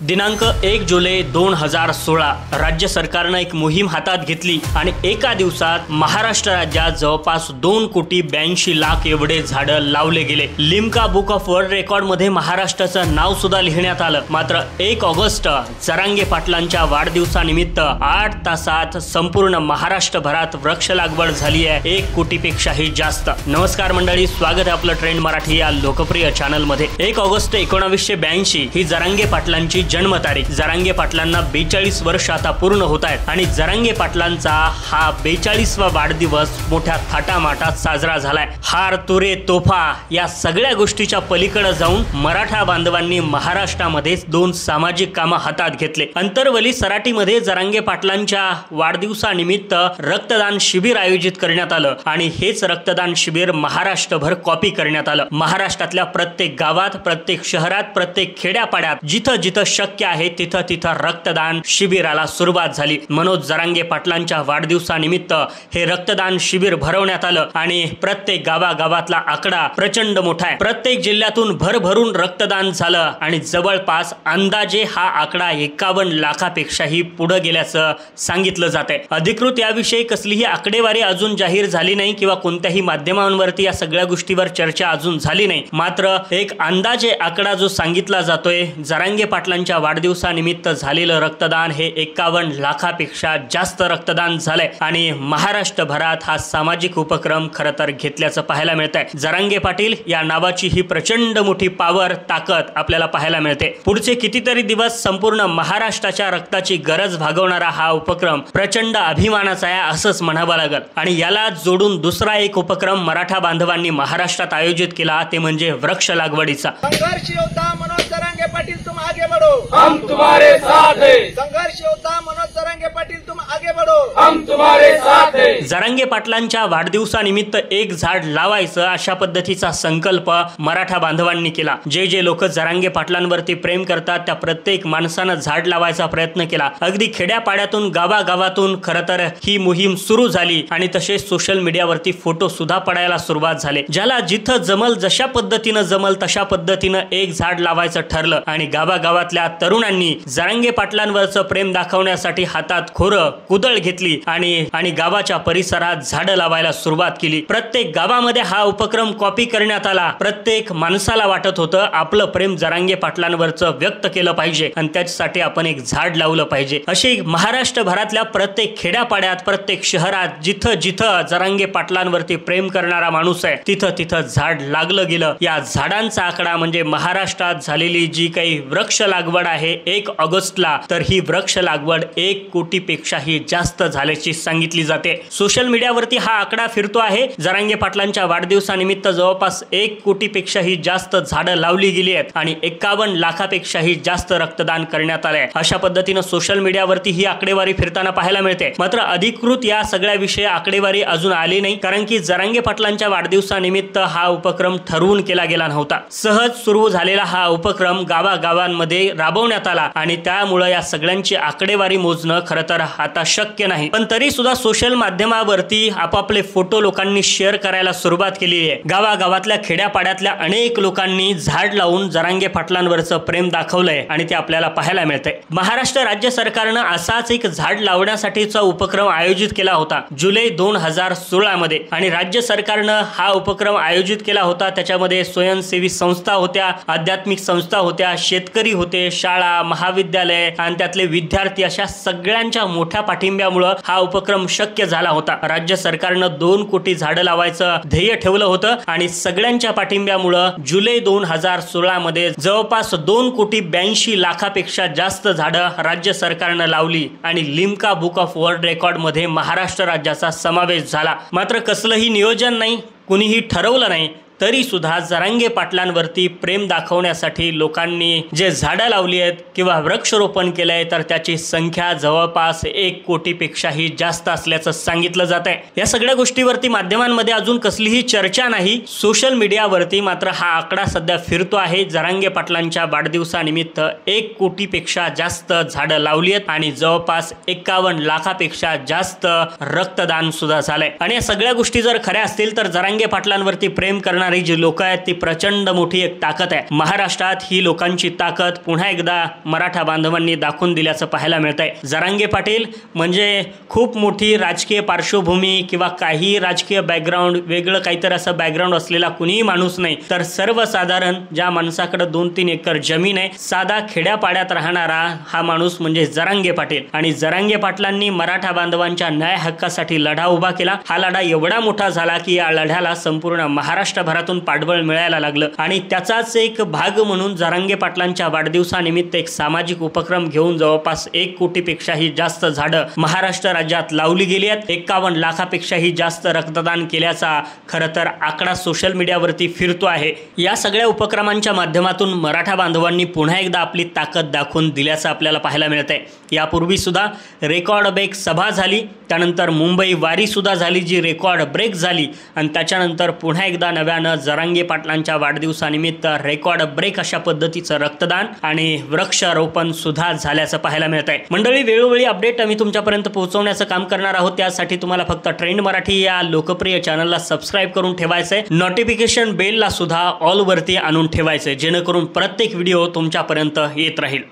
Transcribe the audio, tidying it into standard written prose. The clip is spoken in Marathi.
दिनांक 1 जुलै 2016 राज्य सरकारने एक मोहीम हातात घेतली आणि एका दिवसात महाराष्ट्र राज्यात जवळपास 2,82,00,000 एवढे झाडं लावले गेले। Limca book of world record मध्ये महाराष्ट्राचं नाव सुद्धा लिहिण्यात आलं। मात्र 1 ऑगस्ट जरांगे पाटलांच्या वाढदिवसानिमित्त 8 तासात संपूर्ण महाराष्ट्रभरात वृक्ष लागवड झाली आहे 1 कोटीपेक्षाही जास्त। नमस्कार मंडळी, स्वागत आहे आपलं ट्रेंड मराठी या लोकप्रिय चॅनल मध्ये। 1 ऑगस्ट 1982 ही जरांगे पाटलांची जन्मतारीख। जरांगे पाटलांना 42 वर्ष आता पूर्ण होत आहेत आणि जरांगे पाटलांचा हा 42वा वाढदिवस मोठ्या थाटामाटात साजरा झालाय। हार तुरे तोफा या सगळ्या गोष्टीच्या पलीकडे जाऊन मराठा बांधवांनी महाराष्ट्रामध्ये 2 सामाजिक कामं हातात घेतले। अंतरवली सराटीमध्ये जरांगे पाटलांच्या वाढदिवसानिमित्त रक्तदान शिबिर आयोजित करण्यात आलं आणि हेच रक्तदान शिबिर महाराष्ट्रभर कॉपी करण्यात आलं। महाराष्ट्रातल्या प्रत्येक गावात, प्रत्येक शहरात, प्रत्येक खेड्यापाड्यात जिथं जिथं शक्य आहे तिथं तिथं रक्तदान शिबिराला सुरुवात झाली। मनोज जरांगे पाटलांच्या वाढदिवसानिमित्त हे रक्तदान शिबिर भरवण्यात आलं आणि प्रत्येक गावागावातला आकडा प्रचंड मोठा आहे। प्रत्येक जिल्ह्यातून भरभरून रक्तदान झालं आणि जवळपास अंदाजे हा आकडा 51 लाखापेक्षाही पुढे गेल्याचं सांगितलं जातंय। अधिकृत याविषयी कसलीही आकडेवारी अजून जाहीर झाली नाही किंवा कोणत्याही माध्यमांवरती या सगळ्या गोष्टीवर चर्चा अजून झाली नाही। मात्र एक अंदाजे आकडा जो सांगितला जातोय, जरांगे पाटलांच्या वाढदिवसानिमित्त झालेलं रक्तदान हे 51 लाखापेक्षा जास्त रक्तदान झालंय आणि महाराष्ट्रभरात हा सामाजिक उपक्रम खरं तर घेतल्याचं पाहायला मिळतंय। जरांगे पाटील या नावाची ही प्रचंड मोठी पावर, ताकद आपल्याला पाहायला मिळते। पुढचे कितीतरी दिवस संपूर्ण महाराष्ट्राच्या रक्ताची गरज भागवणारा हा उपक्रम प्रचंड अभिमानाचा आहे असंच म्हणावं लागेल। आणि याला जोडून दुसरा एक उपक्रम मराठा बांधवांनी महाराष्ट्रात आयोजित केला, ते म्हणजे वृक्ष लागवडीचा। संघर्ष योद्धा मनोज जरांगे पाटील तुम आगे बढ़ो, हम तुम्हारे साथ हैं। संघर्ष योद्धा मनोज जरांगे पाटील तुम आगे बढ़ो, हम तुम्हारे साथ हैं। जरांगे पाटलांच्या वाढदिवसानिमित्त एक झाड लावायचं अशा पद्धतीचा संकल्प मराठा बांधवांनी केला। जे जे लोक जरांगे पाटलांवरती प्रेम करतात त्या प्रत्येक माणसानं झाड लावायचा प्रयत्न केला। अगदी खेड्यापाड्यातून गावागावातून खरं तर ही मोहीम सुरू झाली आणि तसेच सोशल मीडियावरती फोटो सुद्धा पडायला सुरुवात झाले। ज्याला जिथं जमल, जशा पद्धतीनं जमल तशा पद्धतीनं एक झाड लावायचं ठरलं आणि गावागावातल्या तरुणांनी जरांगे पाटलांवरचं प्रेम दाखवण्यासाठी हातात खोरं कुदळ घेतली आणि गावाच्या परिसरात झाडं लावायला सुरुवात केली। प्रत्येक गावामध्ये हा उपक्रम कॉपी करण्यात आला। प्रत्येक माणसाला वाटत होतं आपलं प्रेम जरांगे पाटलांवरचं व्यक्त केलं पाहिजे आणि त्याच्यासाठी आपण एक झाड लावलं पाहिजे। अशी महाराष्ट्रभरातल्या प्रत्येक खेड्यापाड्यात, प्रत्येक शहरात जिथं जिथं जरांगे पाटलांवरती प्रेम करणारा माणूस आहे तिथं तिथं झाड लागलं गेलं। या झाडांचा आकडा म्हणजे महाराष्ट्रात झालेली जी काही वृक्ष लागवड आहे 1 ऑगस्टला, तर ही वृक्ष लागवड 1 कोटीपेक्षाही जास्त झाल्याची सांगितली जाते। सोशल मीडियावरती हा आकडा फिरतो आहे। जरांगे पाटलांच्या वाढदिवसानिमित्त जवळपास 1 कोटीपेक्षाही जास्त झाडं लावली गेली आहेत आणि 51 लाखापेक्षाही जास्त रक्तदान करण्यात आलंय। अशा पद्धतीनं सोशल मीडियावरती ही आकडेवारी फिरताना पाहायला मिळते। मात्र अधिकृत या सगळ्या विषयी आकडेवारी अजून आली नाही, कारण की जरांगे पाटलांच्या वाढदिवसानिमित्त हा उपक्रम ठरवून केला गेला नव्हता। सहज सुरू झालेला हा उपक्रम गावागावांमध्ये राबवण्यात आला आणि त्यामुळे या सगळ्यांची आकडेवारी मोजणं खरं तर आता शक्य नाही। पण तरी सुद्धा सोशल माध्यमावरती आपापले फोटो लोकांनी शेअर करायला सुरुवात केली आहे। गावागावातल्या खेड्यापाड्यातल्या अनेक लोकांनी झाड लावून जरांगे पाटलांवरचं प्रेम दाखवलंय आणि ते आपल्याला पाहायला मिळतंय। महाराष्ट्र राज्य सरकारनं असाच एक झाड लावण्यासाठीचा उपक्रम आयोजित केला होता जुलै 2016 मध्ये आणि राज्य सरकारनं हा उपक्रम आयोजित केला होता। त्याच्यामध्ये स्वयंसेवी संस्था होत्या, आध्यात्मिक संस्था होत्या, शेतकरी होते, शाळा, महाविद्यालय आणि त्यातले विद्यार्थी, अशा सगळ्यांच्या मोठ्या पाठिंब्यामुळे हा उपक्रम शक्य झाला होता। राज्य सरकारनं 2 कोटी झाडं लावायचं ध्येय ठेवलं होतं आणि सगळ्यांच्या पाठिंब्यामुळे जुलै 2016 मध्ये जवळपास 2,82,00,000 लाखापेक्षा जास्त झाडं राज्य सरकारनं लावली आणि Limca book of world record मध्ये महाराष्ट्र राज्याचा समावेश झाला। मात्र कसलंही नियोजन नाही, कुणीही ठरवलं नाही, तरी सुद्धा जरांगे पाटलांवरती प्रेम दाखवण्यासाठी लोकांनी जे झाडं लावली आहेत किंवा वृक्षरोपण केलंय तर त्याची संख्या जवळपास 1 कोटीपेक्षाही जास्त असल्याचं सांगितलं जात आहे। या सगळ्या गोष्टीवरती माध्यमांमध्ये अजून कसलीही चर्चा नाही। सोशल मीडियावरती मात्र हा आकडा सध्या फिरतो आहे। जरांगे पाटलांच्या वाढदिवसानिमित्त 1 कोटीपेक्षा जास्त झाडं लावली आहेत आणि जवळपास 51 लाखापेक्षा जास्त रक्तदान सुद्धा झालंय। आणि या सगळ्या गोष्टी जर खऱ्या असतील तर जरांगे पाटलांवरती प्रेम करणारे करणारी जी लोक आहेत ती प्रचंड मोठी एक ताकद आहे. महाराष्ट्रात ही लोकांची ताकद पुन्हा एकदा मराठा बांधवांनी दाखवून दिल्याचं पाहायला मिळतंय. जरांगे पाटील म्हणजे खूप मोठी राजकीय पार्श्वभूमी किंवा काही राजकीय बॅकग्राऊंड वेगळं काहीतरी असं बॅकग्राऊंड असलेला कुणीही माणूस नाही, तर सर्वसाधारण ज्या माणसाकडे 2-3 एकर जमीन आहे, साधा खेड्यापाड्यात राहणारा हा माणूस म्हणजे जरांगे पाटील. आणि जरांगे पाटलांनी मराठा बांधवांच्या न्याय हक्कासाठी लढा उभा केला. हा लढा एवढा मोठा झाला की या लढ्याला संपूर्ण महाराष्ट्रभरातून पाठबळ मिळायला लागलं. आणि त्याचाच एक भाग म्हणून जरांगे पाटलांच्या वाढदिवसानिमित्त एक सामाजिक उपक्रम घेऊन जवळपास 1 कोटीपेक्षाही जास्त झाडं महाराष्ट्र राज्यात लावली गेली आहेत. 51 लाखापेक्षाही जास्त रक्तदान केल्याचा खरं तर आकडा सोशल मीडियावरती फिरतो आहे. या सगळ्या उपक्रमांच्या माध्यमातून मराठा बांधवांनी पुन्हा एकदा आपली ताकद दाखवून दिल्याचं आपल्याला पाहायला मिळतंय. यापूर्वी सुद्धा रेकॉर्ड ब्रेक सभा झाली, त्यानंतर मुंबई वारी सुद्धा झाली जी रेकॉर्ड ब्रेक झाली, आणि त्याच्यानंतर पुन्हा एकदा नव्यानं जरांगे पाटलांच्या वाढदिवसानिमित्त रेकॉर्ड ब्रेक अशा पद्धतीचं रक्तदान आणि वृक्षारोपण सुद्धा झाल्याचं पाहायला मिळत आहे. मंडळी, वेळोवेळी अपडेट आम्ही तुमच्यापर्यंत पोहोचवण्याचं काम करणार आहोत. त्यासाठी तुम्हाला फक्त ट्रेंड मराठी या लोकप्रिय चॅनलला सबस्क्राईब करून ठेवायचंय. नोटिफिकेशन बेलला सुद्धा ऑल वरती आणून ठेवायचंय, जेणेकरून प्रत्येक व्हिडिओ तुमच्यापर्यंत येत राहील.